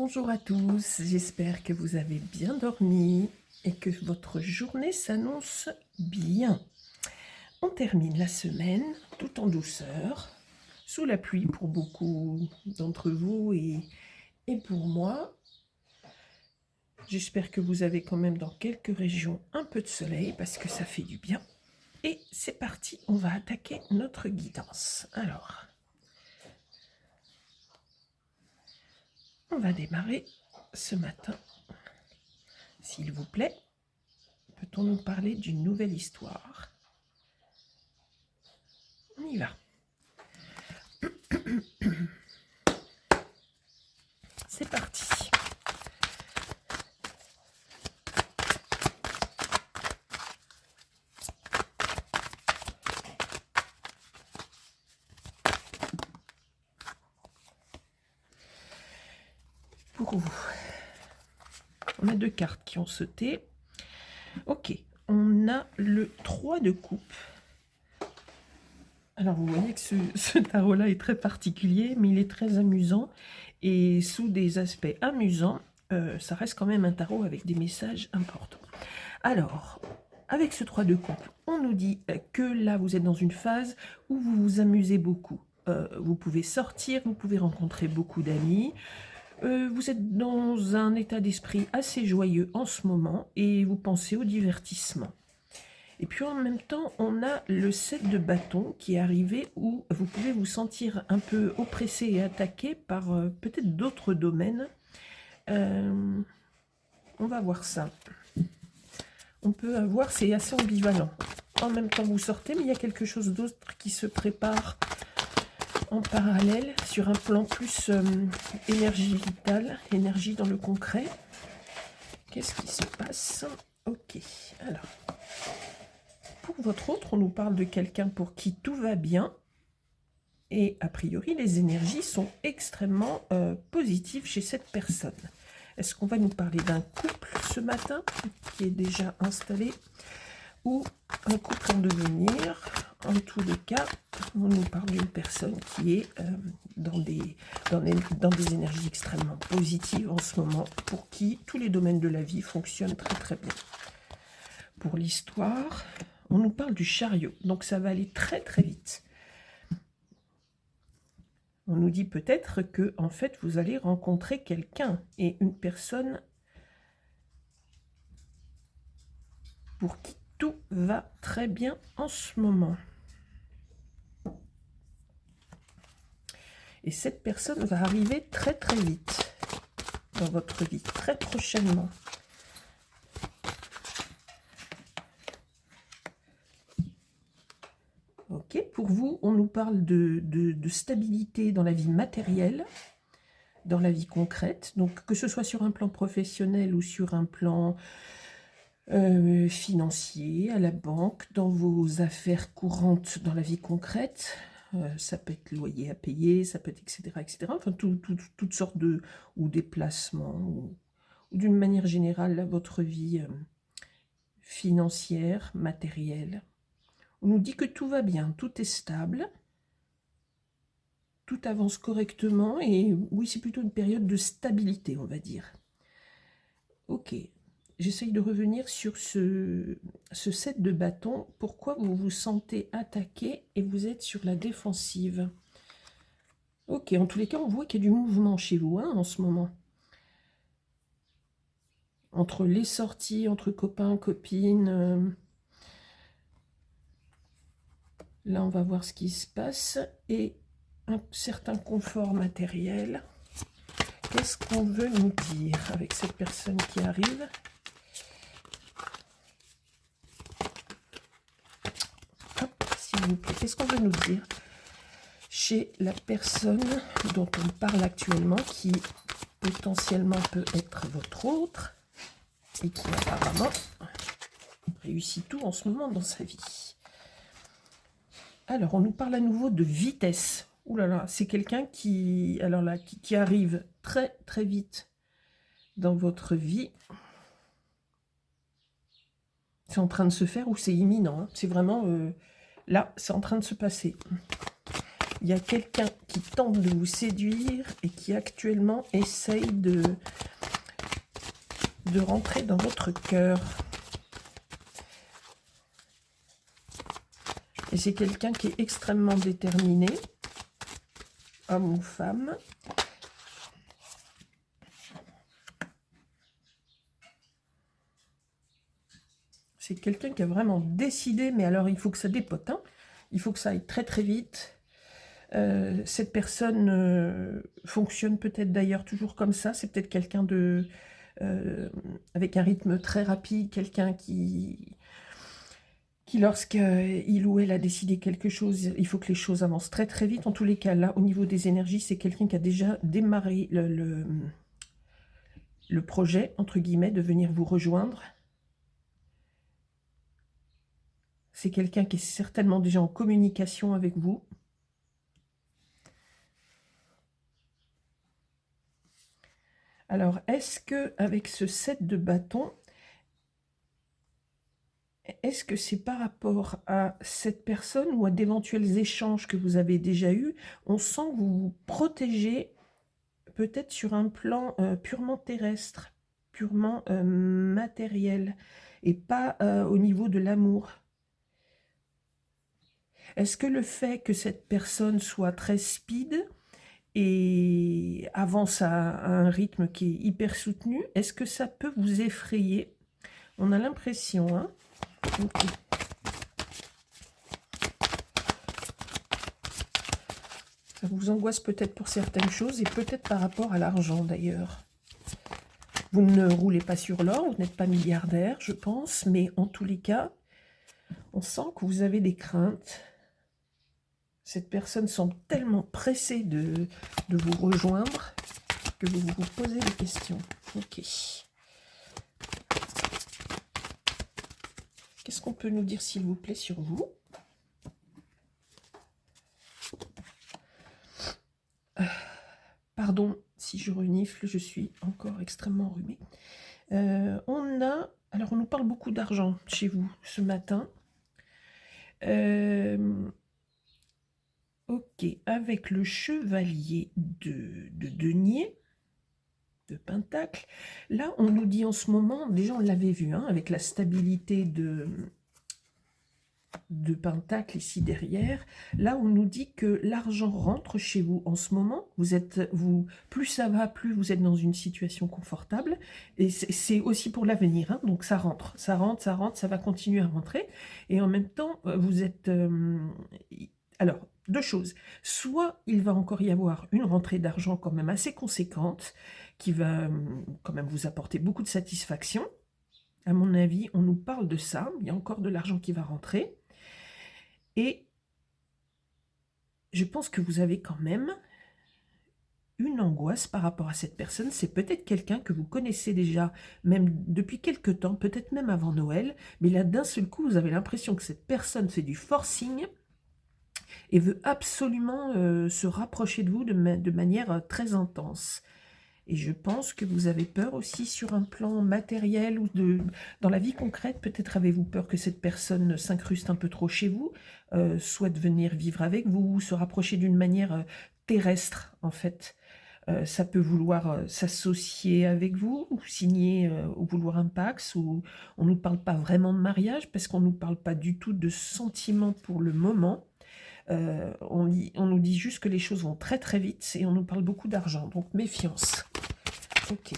Bonjour à tous, j'espère que vous avez bien dormi et que votre journée s'annonce bien. On termine la semaine tout en douceur, sous la pluie pour beaucoup d'entre vous et pour moi. J'espère que vous avez quand même dans quelques régions un peu de soleil parce que ça fait du bien. Et c'est parti, on va attaquer notre guidance. Alors, on va démarrer ce matin. S'il vous plaît, peut-on nous parler d'une nouvelle histoire? On y va. C'est parti. Pour vous, on a deux cartes qui ont sauté. Ok, on a le 3 de coupe. Alors vous voyez que ce tarot-là est très particulier, mais il est très amusant. Et sous des aspects amusants, ça reste quand même un tarot avec des messages importants. Alors, avec ce 3 de coupe, on nous dit que là, vous êtes dans une phase où vous vous amusez beaucoup. Vous pouvez sortir, vous pouvez rencontrer beaucoup d'amis. Vous êtes dans un état d'esprit assez joyeux en ce moment et vous pensez au divertissement. Et puis en même temps, on a le 7 de bâton qui est arrivé où vous pouvez vous sentir un peu oppressé et attaqué par peut-être d'autres domaines. On va voir ça. On peut avoir, c'est assez ambivalent. En même temps, vous sortez, mais il y a quelque chose d'autre qui se prépare en parallèle sur un plan plus énergie vitale, énergie dans le concret. Qu'est-ce qui se passe? Ok, alors, pour votre autre, on nous parle de quelqu'un pour qui tout va bien. Et a priori, les énergies sont extrêmement positives chez cette personne. Est-ce qu'on va nous parler d'un couple ce matin qui est déjà installé ou un couple en devenir? En tous les cas, on nous parle d'une personne qui est dans des énergies extrêmement positives en ce moment, pour qui tous les domaines de la vie fonctionnent très très bien. Pour l'histoire, on nous parle du chariot, donc ça va aller très très vite. On nous dit peut-être que en fait vous allez rencontrer quelqu'un et une personne pour qui tout va très bien en ce moment. Et cette personne va arriver très très vite dans votre vie, très prochainement. Ok, pour vous, on nous parle de stabilité dans la vie matérielle, dans la vie concrète. Donc que ce soit sur un plan professionnel ou sur un plan financier, à la banque, dans vos affaires courantes, dans la vie concrète. Ça peut être loyer à payer, ça peut être etc. Enfin, toutes sortes de ou déplacements, ou d'une manière générale, là, votre vie financière, matérielle. On nous dit que tout va bien, tout est stable, tout avance correctement, et oui, c'est plutôt une période de stabilité, on va dire. Ok, j'essaye de revenir sur ce 7 de bâton. Pourquoi vous vous sentez attaqué et vous êtes sur la défensive? Ok, en tous les cas, on voit qu'il y a du mouvement chez vous en ce moment. Entre les sorties, entre copains, copines. Là, on va voir ce qui se passe. Et un certain confort matériel. Qu'est-ce qu'on veut nous dire avec cette personne qui arrive? S'il vous plaît, qu'est-ce qu'on veut nous dire chez la personne dont on parle actuellement, qui potentiellement peut être votre autre et qui apparemment réussit tout en ce moment dans sa vie? Alors, on nous parle à nouveau de vitesse. Ouh là là, c'est quelqu'un qui, alors là, qui arrive très très vite dans votre vie. C'est en train de se faire ou c'est imminent, hein. C'est vraiment là, c'est en train de se passer. Il y a quelqu'un qui tente de vous séduire et qui actuellement essaye de rentrer dans votre cœur. Et c'est quelqu'un qui est extrêmement déterminé, homme ou femme. C'est quelqu'un qui a vraiment décidé, mais alors il faut que ça dépote, hein. Il faut que ça aille très très vite. Cette personne fonctionne peut-être d'ailleurs toujours comme ça. C'est peut-être quelqu'un de avec un rythme très rapide, quelqu'un qui lorsqu'il ou elle a décidé quelque chose, il faut que les choses avancent très très vite. En tous les cas, là, au niveau des énergies, c'est quelqu'un qui a déjà démarré le projet, entre guillemets, de venir vous rejoindre. C'est quelqu'un qui est certainement déjà en communication avec vous. Alors, est-ce que avec ce 7 de bâton, est-ce que c'est par rapport à cette personne ou à d'éventuels échanges que vous avez déjà eus? On sent que vous vous protégez peut-être sur un plan purement terrestre, purement matériel, et pas au niveau de l'amour. Est-ce que le fait que cette personne soit très speed et avance à un rythme qui est hyper soutenu, est-ce que ça peut vous effrayer? On a l'impression, hein? Okay. Ça vous angoisse peut-être pour certaines choses et peut-être par rapport à l'argent d'ailleurs. Vous ne roulez pas sur l'or, vous n'êtes pas milliardaire, je pense, mais en tous les cas, on sent que vous avez des craintes. Cette personne semble tellement pressée de vous rejoindre que vous vous posez des questions. Ok. Qu'est-ce qu'on peut nous dire, s'il vous plaît, sur vous? Pardon si je renifle, je suis encore extrêmement enrhumée. Alors on nous parle beaucoup d'argent chez vous ce matin. Ok, avec le chevalier de denier, de pentacle, là on nous dit en ce moment, déjà on l'avait vu, hein, avec la stabilité de pentacle ici derrière, là on nous dit que l'argent rentre chez vous en ce moment. Plus ça va, plus vous êtes dans une situation confortable, et c'est aussi pour l'avenir, hein, donc ça rentre, ça va continuer à rentrer, et en même temps vous êtes alors, deux choses. Soit il va encore y avoir une rentrée d'argent quand même assez conséquente, qui va quand même vous apporter beaucoup de satisfaction. À mon avis, on nous parle de ça. Il y a encore de l'argent qui va rentrer. Et je pense que vous avez quand même une angoisse par rapport à cette personne. C'est peut-être quelqu'un que vous connaissez déjà, même depuis quelque temps, peut-être même avant Noël. Mais là, d'un seul coup, vous avez l'impression que cette personne fait du forcing et veut absolument se rapprocher de vous de manière très intense. Et je pense que vous avez peur aussi sur un plan matériel ou dans la vie concrète. Peut-être avez-vous peur que cette personne s'incruste un peu trop chez vous, souhaite venir vivre avec vous, se rapprocher d'une manière terrestre en fait. Ça peut vouloir s'associer avec vous ou signer ou vouloir un pax, ou on ne nous parle pas vraiment de mariage parce qu'on ne nous parle pas du tout de sentiments pour le moment. On nous dit juste que les choses vont très très vite et on nous parle beaucoup d'argent, donc méfiance. Ok.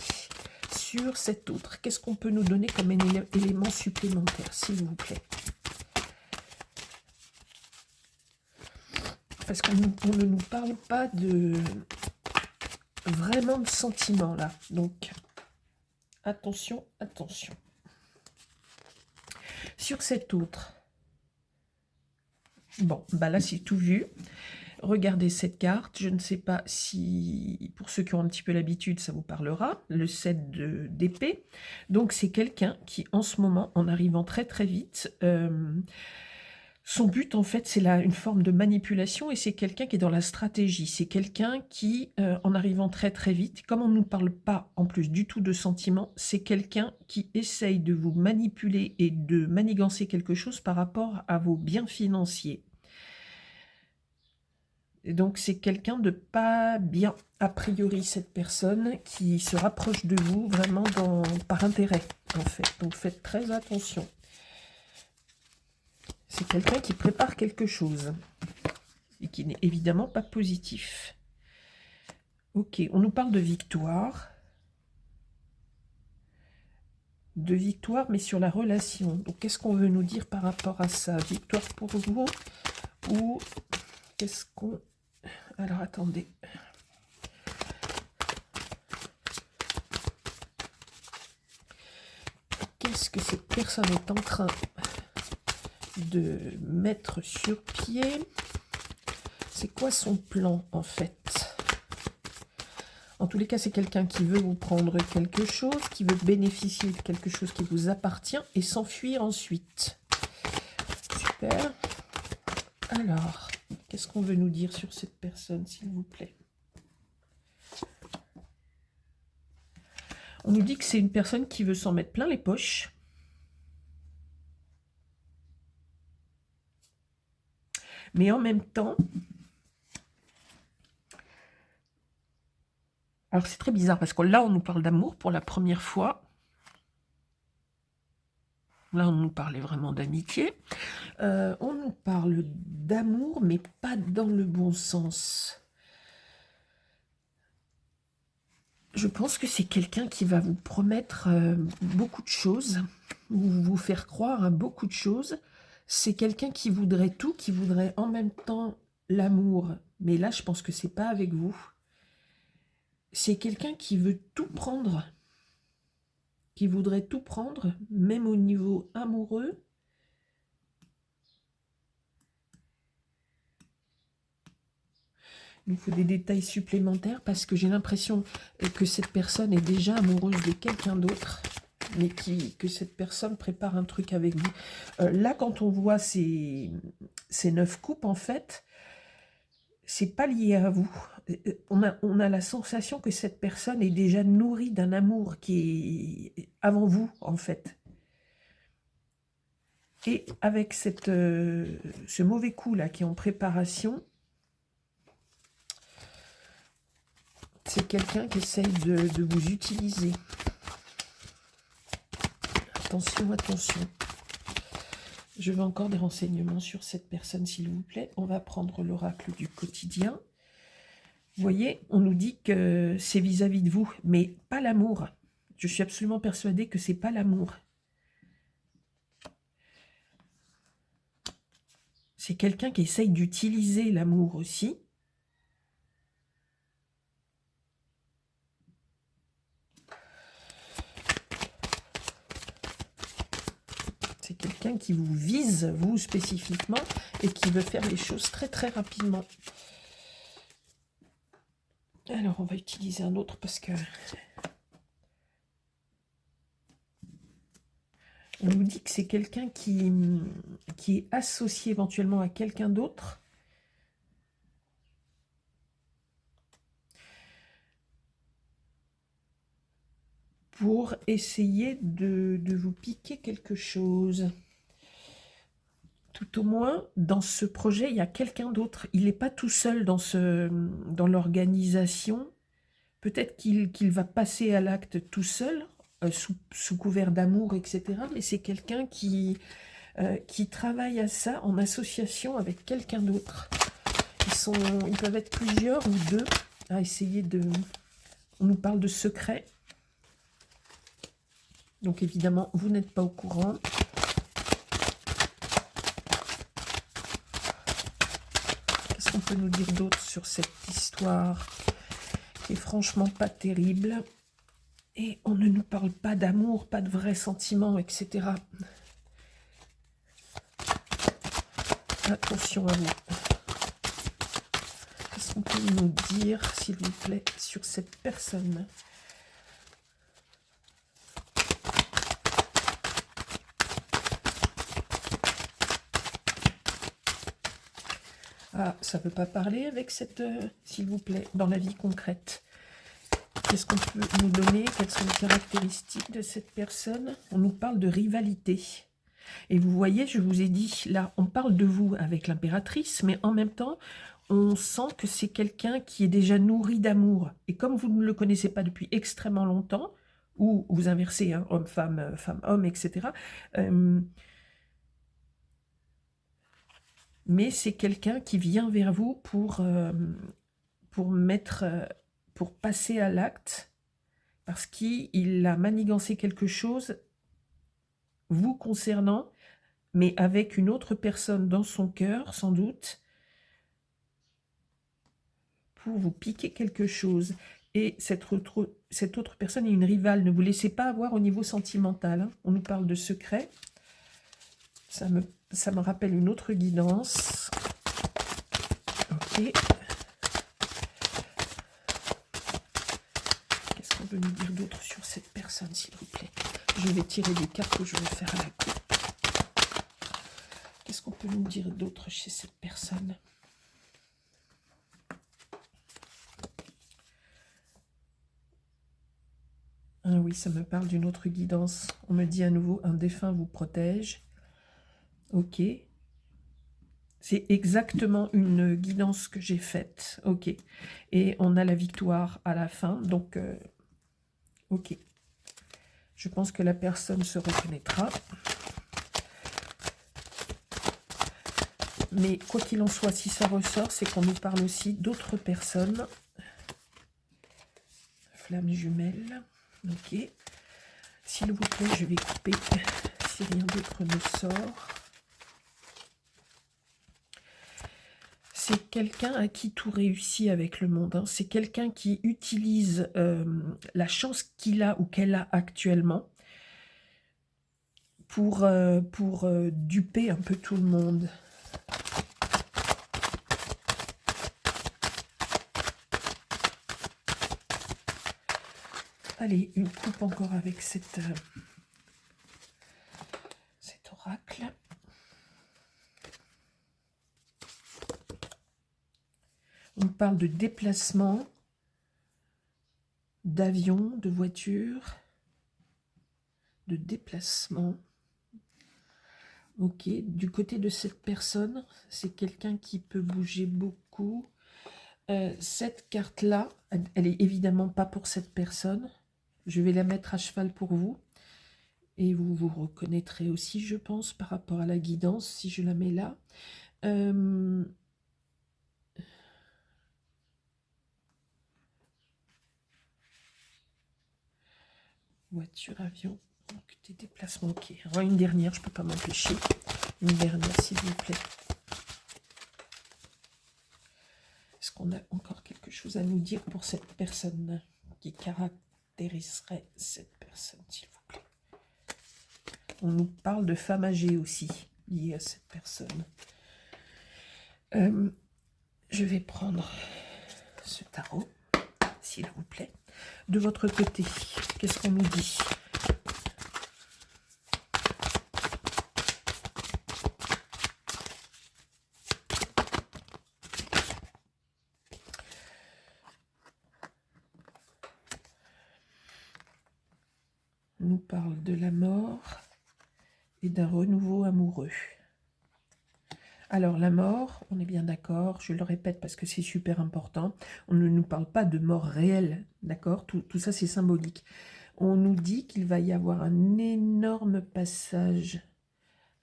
Sur cet autre, qu'est-ce qu'on peut nous donner comme élément supplémentaire, s'il vous plaît? Parce qu'on ne nous parle pas vraiment de sentiments là, donc attention, attention. Sur cet autre, bon, bah là c'est tout vu. Regardez cette carte, je ne sais pas si, pour ceux qui ont un petit peu l'habitude, ça vous parlera, le 7 d'épée. Donc c'est quelqu'un qui, en ce moment, en arrivant très très vite, son but, en fait, c'est une forme de manipulation, et c'est quelqu'un qui est dans la stratégie. C'est quelqu'un qui, en arrivant très très vite, comme on ne nous parle pas en plus du tout de sentiments, c'est quelqu'un qui essaye de vous manipuler et de manigancer quelque chose par rapport à vos biens financiers. Et donc, c'est quelqu'un de pas bien, a priori, cette personne qui se rapproche de vous vraiment par intérêt, en fait. Donc, faites très attention. C'est quelqu'un qui prépare quelque chose et qui n'est évidemment pas positif. Ok, on nous parle de victoire. De victoire, mais sur la relation. Donc, qu'est-ce qu'on veut nous dire par rapport à ça? Victoire pour vous ou qu'est-ce qu'on... Alors, attendez. Qu'est-ce que cette personne est en train de mettre sur pied? C'est quoi son plan, en fait? En tous les cas, c'est quelqu'un qui veut vous prendre quelque chose, qui veut bénéficier de quelque chose qui vous appartient et s'enfuir ensuite. Super. Alors, qu'est-ce qu'on veut nous dire sur cette personne, s'il vous plaît? On nous dit que c'est une personne qui veut s'en mettre plein les poches. Mais en même temps... Alors, c'est très bizarre, parce que là, on nous parle d'amour pour la première fois. Là, on nous parlait vraiment d'amitié. On nous parle d'amour, mais pas dans le bon sens. Je pense que c'est quelqu'un qui va vous promettre beaucoup de choses, ou vous faire croire à beaucoup de choses. C'est quelqu'un qui voudrait tout, qui voudrait en même temps l'amour. Mais là, je pense que c'est pas avec vous. C'est quelqu'un qui veut tout prendre, qui voudrait tout prendre, même au niveau amoureux. Il nous faut des détails supplémentaires parce que j'ai l'impression que cette personne est déjà amoureuse de quelqu'un d'autre, mais que cette personne prépare un truc avec vous. Là, quand on voit ces 9 coupes, en fait, c'est pas lié à vous. On a la sensation que cette personne est déjà nourrie d'un amour qui est avant vous, en fait. Et avec ce mauvais coup là qui est en préparation, c'est quelqu'un qui essaye de vous utiliser. Attention, attention. Je veux encore des renseignements sur cette personne, s'il vous plaît. On va prendre l'oracle du quotidien. Vous voyez, on nous dit que c'est vis-à-vis de vous, mais pas l'amour. Je suis absolument persuadée que c'est pas l'amour. C'est quelqu'un qui essaye d'utiliser l'amour aussi. C'est quelqu'un qui vous vise, vous spécifiquement, et qui veut faire les choses très très rapidement. Alors, on va utiliser un autre parce que... On nous dit que c'est quelqu'un qui est associé éventuellement à quelqu'un d'autre. Pour essayer de vous piquer quelque chose. Tout au moins, dans ce projet, il y a quelqu'un d'autre. Il n'est pas tout seul dans l'organisation. Peut-être qu'il va passer à l'acte tout seul, sous couvert d'amour, etc. Mais c'est quelqu'un qui travaille à ça en association avec quelqu'un d'autre. Ils peuvent être plusieurs ou deux à essayer de... On nous parle de secret. Donc évidemment, vous n'êtes pas au courant. Qu'est-ce qu'on peut nous dire d'autre sur cette histoire qui est franchement pas terrible? Et on ne nous parle pas d'amour, pas de vrais sentiments, etc. Attention à vous. Qu'est-ce qu'on peut nous dire, s'il vous plaît, sur cette personne? Ah, ça ne veut pas parler avec cette... s'il vous plaît, dans la vie concrète. Qu'est-ce qu'on peut nous donner? Quelles sont les caractéristiques de cette personne? On nous parle de rivalité. Et vous voyez, je vous ai dit, là, on parle de vous avec l'impératrice, mais en même temps, on sent que c'est quelqu'un qui est déjà nourri d'amour. Et comme vous ne le connaissez pas depuis extrêmement longtemps, ou vous inversez, hein, homme-femme, femme-homme, etc., mais c'est quelqu'un qui vient vers vous pour passer à l'acte, parce qu'il a manigancé quelque chose vous concernant, mais avec une autre personne dans son cœur, sans doute, pour vous piquer quelque chose. Et cette autre personne est une rivale. Ne vous laissez pas avoir au niveau sentimental, hein. On nous parle de secret. Ça me rappelle une autre guidance. Ok. Qu'est-ce qu'on veut nous dire d'autre sur cette personne, s'il vous plaît? Je vais tirer des cartes que je vais faire à la coupe. Qu'est-ce qu'on peut nous dire d'autre chez cette personne? Ah oui, ça me parle d'une autre guidance. On me dit à nouveau, un défunt vous protège. Ok. C'est exactement une guidance que j'ai faite. Ok. Et on a la victoire à la fin. Donc, ok. Je pense que la personne se reconnaîtra. Mais quoi qu'il en soit, si ça ressort, c'est qu'on nous parle aussi d'autres personnes. Flamme jumelle. Ok. S'il vous plaît, je vais couper si rien d'autre ne sort. C'est quelqu'un à qui tout réussit avec le monde, hein. C'est quelqu'un qui utilise la chance qu'il a ou qu'elle a actuellement pour duper un peu tout le monde. Allez, une coupe encore avec cet oracle. On parle de déplacement, d'avion, de voiture, de déplacement. Ok, du côté de cette personne, c'est quelqu'un qui peut bouger beaucoup. Cette carte-là, elle est évidemment pas pour cette personne. Je vais la mettre à cheval pour vous. Et vous vous reconnaîtrez aussi, je pense, par rapport à la guidance, si je la mets là. Voiture, avion, donc des déplacements, ok. Alors, une dernière, je ne peux pas m'empêcher. Une dernière, s'il vous plaît. Est-ce qu'on a encore quelque chose à nous dire pour cette personne qui caractériserait cette personne, s'il vous plaît? On nous parle de femmes âgées aussi, liées à cette personne. Je vais prendre ce tarot, s'il vous plaît. De votre côté, qu'est-ce qu'on nous dit? On nous parle de la mort et d'un renouveau amoureux. Alors, la mort, on est bien d'accord, je le répète parce que c'est super important, on ne nous parle pas de mort réelle, d'accord? Tout ça, c'est symbolique. On nous dit qu'il va y avoir un énorme passage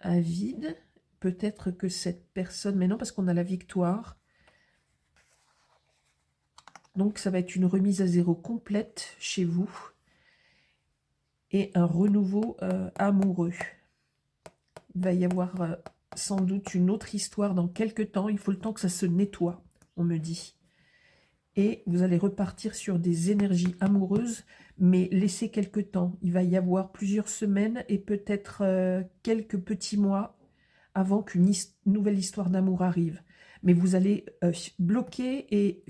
à vide. Peut-être que cette personne... Mais non, parce qu'on a la victoire. Donc, ça va être une remise à zéro complète chez vous. Et un renouveau amoureux. Il va y avoir... sans doute une autre histoire dans quelques temps. Il faut le temps que ça se nettoie, on me dit. Et vous allez repartir sur des énergies amoureuses, mais laissez quelques temps. Il va y avoir plusieurs semaines et peut-être quelques petits mois avant qu'une nouvelle histoire d'amour arrive. Mais vous allez bloquer et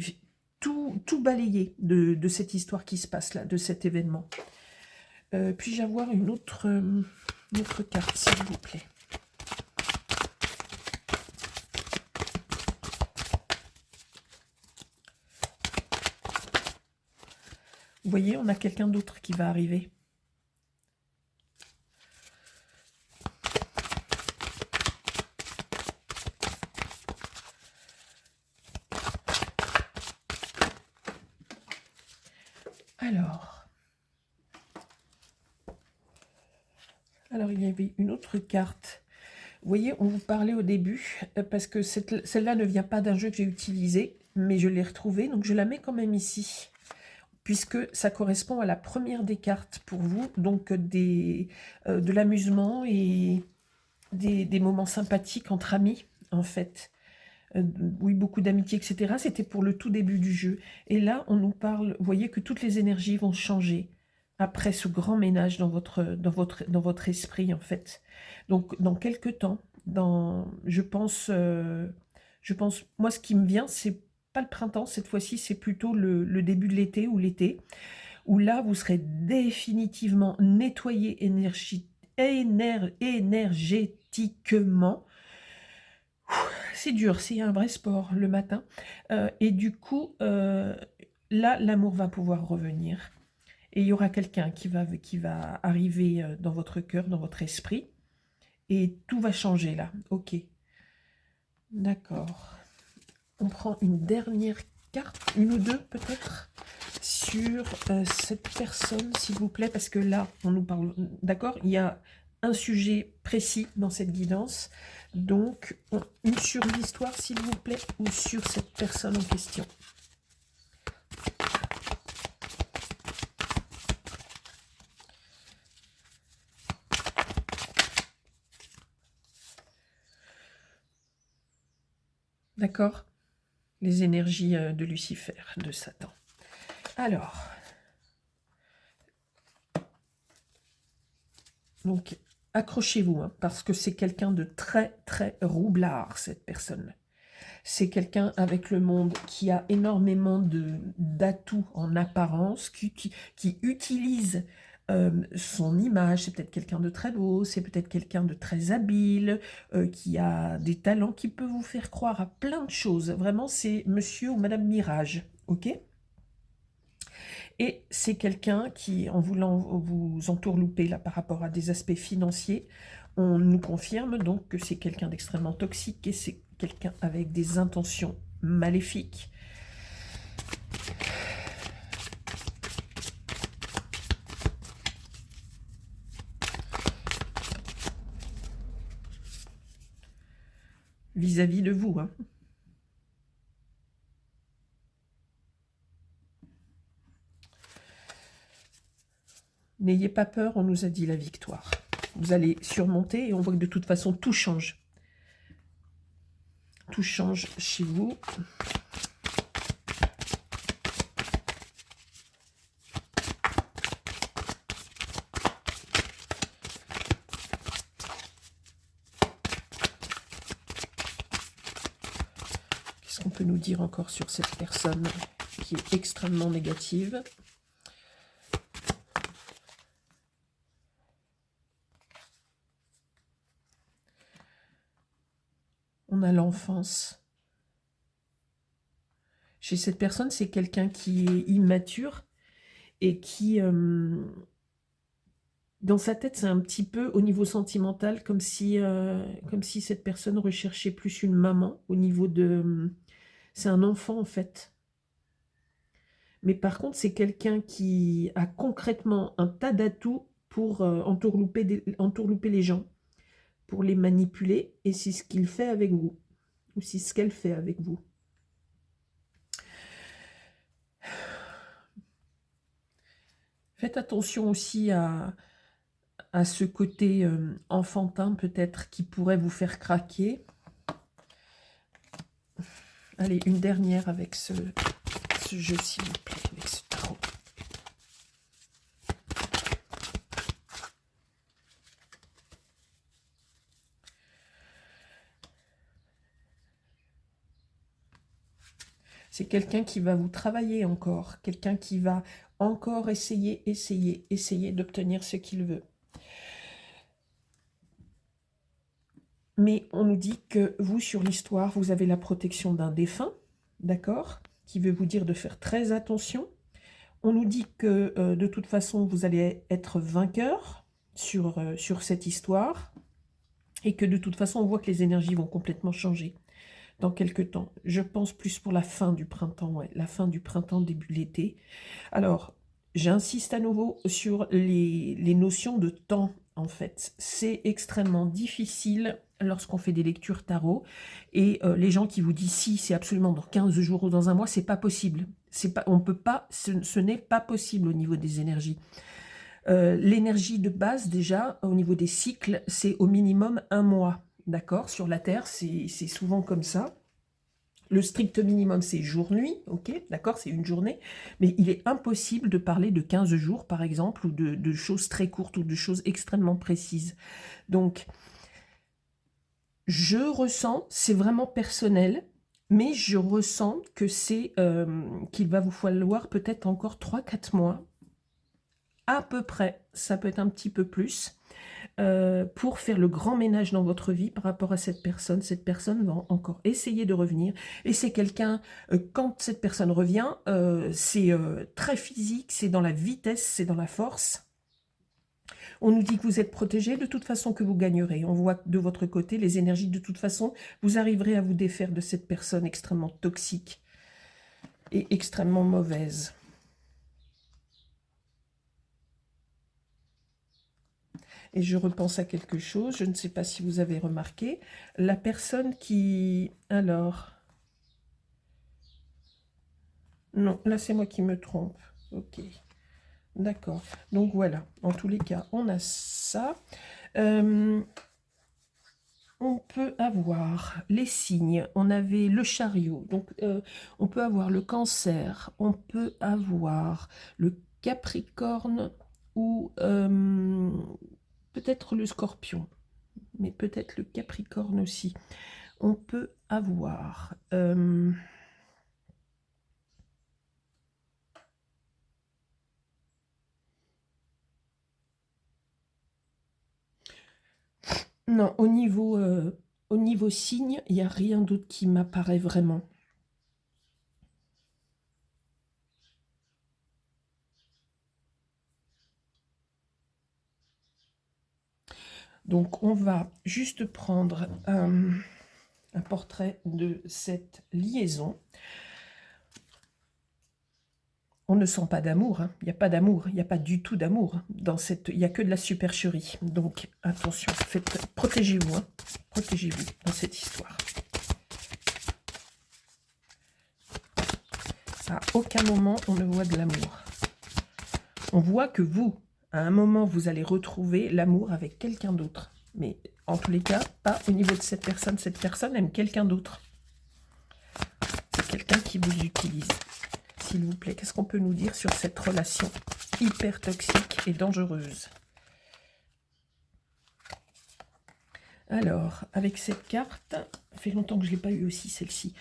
tout balayer de cette histoire qui se passe là, de cet événement. Puis-je avoir une autre carte, s'il vous plaît? Vous voyez, on a quelqu'un d'autre qui va arriver. Alors, il y avait une autre carte. Vous voyez, on vous parlait au début, parce que celle-là ne vient pas d'un jeu que j'ai utilisé, mais je l'ai retrouvée, donc je la mets quand même ici, puisque ça correspond à la première des cartes pour vous, donc de l'amusement et des moments sympathiques entre amis, en fait. Oui, beaucoup d'amitié, etc. C'était pour le tout début du jeu. Et là, on nous parle, vous voyez que toutes les énergies vont changer après ce grand ménage dans votre esprit, en fait. Donc, dans quelques temps, je pense, moi, ce qui me vient, c'est pas le printemps, cette fois-ci, c'est plutôt le début de l'été ou l'été, où là, vous serez définitivement nettoyé énergétiquement. C'est dur, c'est un vrai sport le matin. Et du coup, là, l'amour va pouvoir revenir. Et il y aura quelqu'un qui va arriver dans votre cœur, dans votre esprit. Et tout va changer là. Ok. D'accord. On prend une dernière carte, une ou deux peut-être, sur cette personne, s'il vous plaît, parce que là, on nous parle... D'accord, il y a un sujet précis dans cette guidance. Donc, une sur l'histoire, s'il vous plaît, ou sur cette personne en question. D'accord? Les énergies de Lucifer, de Satan. Alors, donc, accrochez-vous, hein, parce que c'est quelqu'un de très, très roublard, cette personne. C'est quelqu'un avec le monde qui a énormément d'atouts en apparence, qui utilise son image. C'est peut-être quelqu'un de très beau, c'est peut-être quelqu'un de très habile, qui a des talents, qui peut vous faire croire à plein de choses. Vraiment, c'est monsieur ou madame Mirage, ok? Et c'est quelqu'un qui, en voulant vous entourlouper là par rapport à des aspects financiers, on nous confirme donc que c'est quelqu'un d'extrêmement toxique et c'est quelqu'un avec des intentions maléfiques. Vis-à-vis de vous, hein. N'ayez pas peur, on nous a dit la victoire. Vous allez surmonter et on voit que de toute façon, tout change. Tout change chez vous. Qu'est-ce qu'on peut nous dire encore sur cette personne qui est extrêmement négative ? On a l'enfance. Chez cette personne, c'est quelqu'un qui est immature et qui, dans sa tête, c'est un petit peu au niveau sentimental, comme si cette personne recherchait plus une maman au niveau de... c'est un enfant en fait. Mais par contre, c'est quelqu'un qui a concrètement un tas d'atouts pour entourlouper les gens, pour les manipuler, et c'est ce qu'il fait avec vous, ou c'est ce qu'elle fait avec vous. Faites attention aussi à ce côté enfantin peut-être qui pourrait vous faire craquer. Allez, une dernière avec ce jeu, s'il vous plaît, avec ce tarot. C'est quelqu'un qui va vous travailler encore, quelqu'un qui va encore essayer d'obtenir ce qu'il veut. Mais on nous dit que vous, sur l'histoire, vous avez la protection d'un défunt, d'accord, qui veut vous dire de faire très attention. On nous dit que de toute façon, vous allez être vainqueur sur cette histoire et que de toute façon, on voit que les énergies vont complètement changer dans quelques temps. Je pense plus pour la fin du printemps, ouais, la fin du printemps, début de l'été. Alors, j'insiste à nouveau sur les notions de temps en fait. C'est extrêmement difficile lorsqu'on fait des lectures tarot. Et les gens qui vous disent si, c'est absolument dans 15 jours ou dans un mois, c'est pas possible. On peut pas, ce n'est pas possible au niveau des énergies. L'énergie de base, déjà, au niveau des cycles, c'est au minimum un mois. D'accord? Sur la Terre, c'est souvent comme ça. Le strict minimum, c'est jour-nuit, ok, d'accord, c'est une journée, mais il est impossible de parler de 15 jours, par exemple, ou de choses très courtes, ou de choses extrêmement précises. Donc, je ressens, c'est vraiment personnel, mais je ressens que c'est qu'il va vous falloir peut-être encore 3-4 mois, à peu près, ça peut être un petit peu plus, pour faire le grand ménage dans votre vie par rapport à cette personne. Cette personne va encore essayer de revenir. Et c'est quelqu'un, quand cette personne revient, c'est très physique, c'est dans la vitesse, c'est dans la force. On nous dit que vous êtes protégé, de toute façon que vous gagnerez. On voit de votre côté les énergies, de toute façon, vous arriverez à vous défaire de cette personne extrêmement toxique et extrêmement mauvaise. Et je repense à quelque chose, je ne sais pas si vous avez remarqué, la personne qui... Alors... Non, là c'est moi qui me trompe. Ok, d'accord. Donc voilà, en tous les cas, on a ça. On peut avoir les signes, on avait le chariot, donc on peut avoir le cancer, on peut avoir le capricorne ou... peut-être le scorpion, mais peut-être le capricorne aussi. On peut avoir... non, au niveau signe, il n'y a rien d'autre qui m'apparaît vraiment. Donc, on va juste prendre un portrait de cette liaison. On ne sent pas d'amour, hein. Il n'y a pas d'amour, il n'y a pas du tout d'amour. Il n'y a que de la supercherie. Donc, attention, protégez-vous, hein. Protégez-vous dans cette histoire. À aucun moment, on ne voit de l'amour. On voit que vous, à un moment, vous allez retrouver l'amour avec quelqu'un d'autre. Mais en tous les cas, pas au niveau de cette personne. Cette personne aime quelqu'un d'autre. C'est quelqu'un qui vous utilise. S'il vous plaît, qu'est-ce qu'on peut nous dire sur cette relation hyper toxique et dangereuse? Alors, avec cette carte, ça fait longtemps que je ne l'ai pas eu aussi, celle-ci.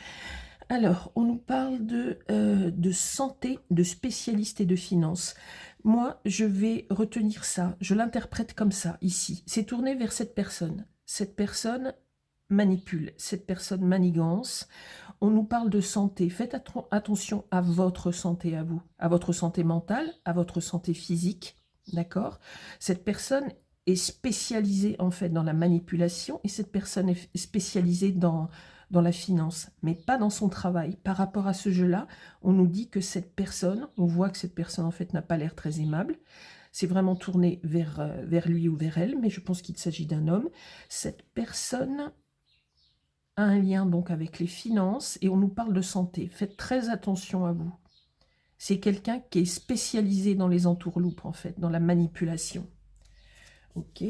Alors, on nous parle de santé, de spécialistes et de finances. Moi, je vais retenir ça, je l'interprète comme ça, ici. C'est tourné vers cette personne. Cette personne manipule, cette personne manigance. On nous parle de santé. Faites attention à votre santé à vous, à votre santé mentale, à votre santé physique, d'accord? Cette personne est spécialisée en fait dans la manipulation et cette personne est spécialisée dans la finance, mais pas dans son travail. Par rapport à ce jeu-là, on nous dit que cette personne, on voit que cette personne en fait n'a pas l'air très aimable. C'est vraiment tourné vers lui ou vers elle, mais je pense qu'il s'agit d'un homme. Cette personne a un lien donc avec les finances et on nous parle de santé. Faites très attention à vous. C'est quelqu'un qui est spécialisé dans les entourloupes en fait, dans la manipulation. Ok.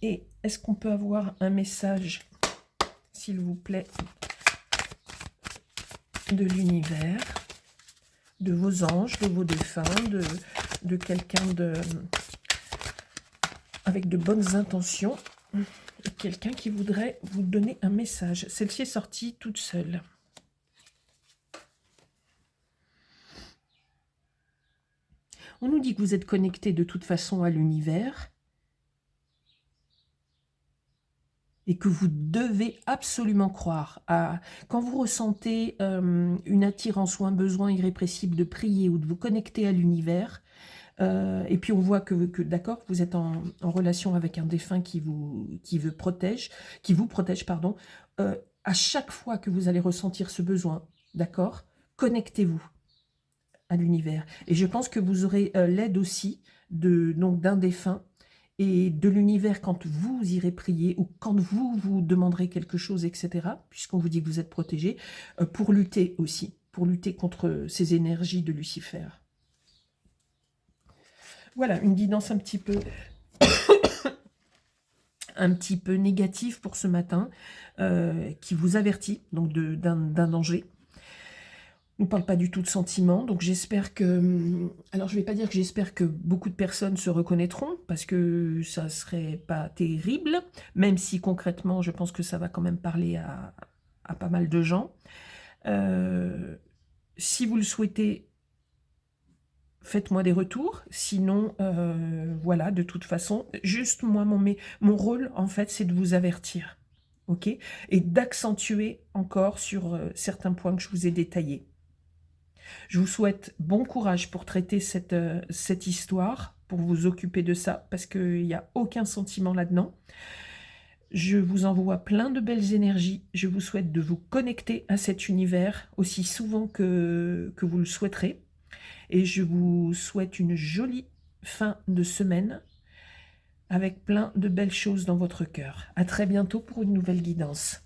Et est-ce qu'on peut avoir un message, s'il vous plaît, de l'univers, de vos anges, de vos défunts, de quelqu'un avec de bonnes intentions, quelqu'un qui voudrait vous donner un message. Celle-ci est sortie toute seule. On nous dit que vous êtes connecté de toute façon à l'univers et que vous devez absolument croire à... Quand vous ressentez une attirance ou un besoin irrépressible de prier ou de vous connecter à l'univers, et puis on voit que d'accord, vous êtes en relation avec un défunt qui vous protège, pardon, à chaque fois que vous allez ressentir ce besoin, d'accord, connectez-vous à l'univers. Et je pense que vous aurez l'aide aussi d'un défunt et de l'univers quand vous irez prier ou quand vous vous demanderez quelque chose, etc., puisqu'on vous dit que vous êtes protégé, pour lutter aussi, pour lutter contre ces énergies de Lucifer. Voilà, une guidance un petit peu négative pour ce matin, qui vous avertit donc d'un danger. On ne parle pas du tout de sentiments, donc j'espère que... Alors je ne vais pas dire que j'espère que beaucoup de personnes se reconnaîtront, parce que ça ne serait pas terrible, même si concrètement je pense que ça va quand même parler à pas mal de gens. Si vous le souhaitez, faites-moi des retours, sinon, voilà, de toute façon, juste moi, mon rôle, en fait, c'est de vous avertir, ok? Et d'accentuer encore sur certains points que je vous ai détaillés. Je vous souhaite bon courage pour traiter cette histoire, pour vous occuper de ça, parce qu'il n'y a aucun sentiment là-dedans. Je vous envoie plein de belles énergies. Je vous souhaite de vous connecter à cet univers aussi souvent que vous le souhaiterez. Et je vous souhaite une jolie fin de semaine avec plein de belles choses dans votre cœur. À très bientôt pour une nouvelle guidance.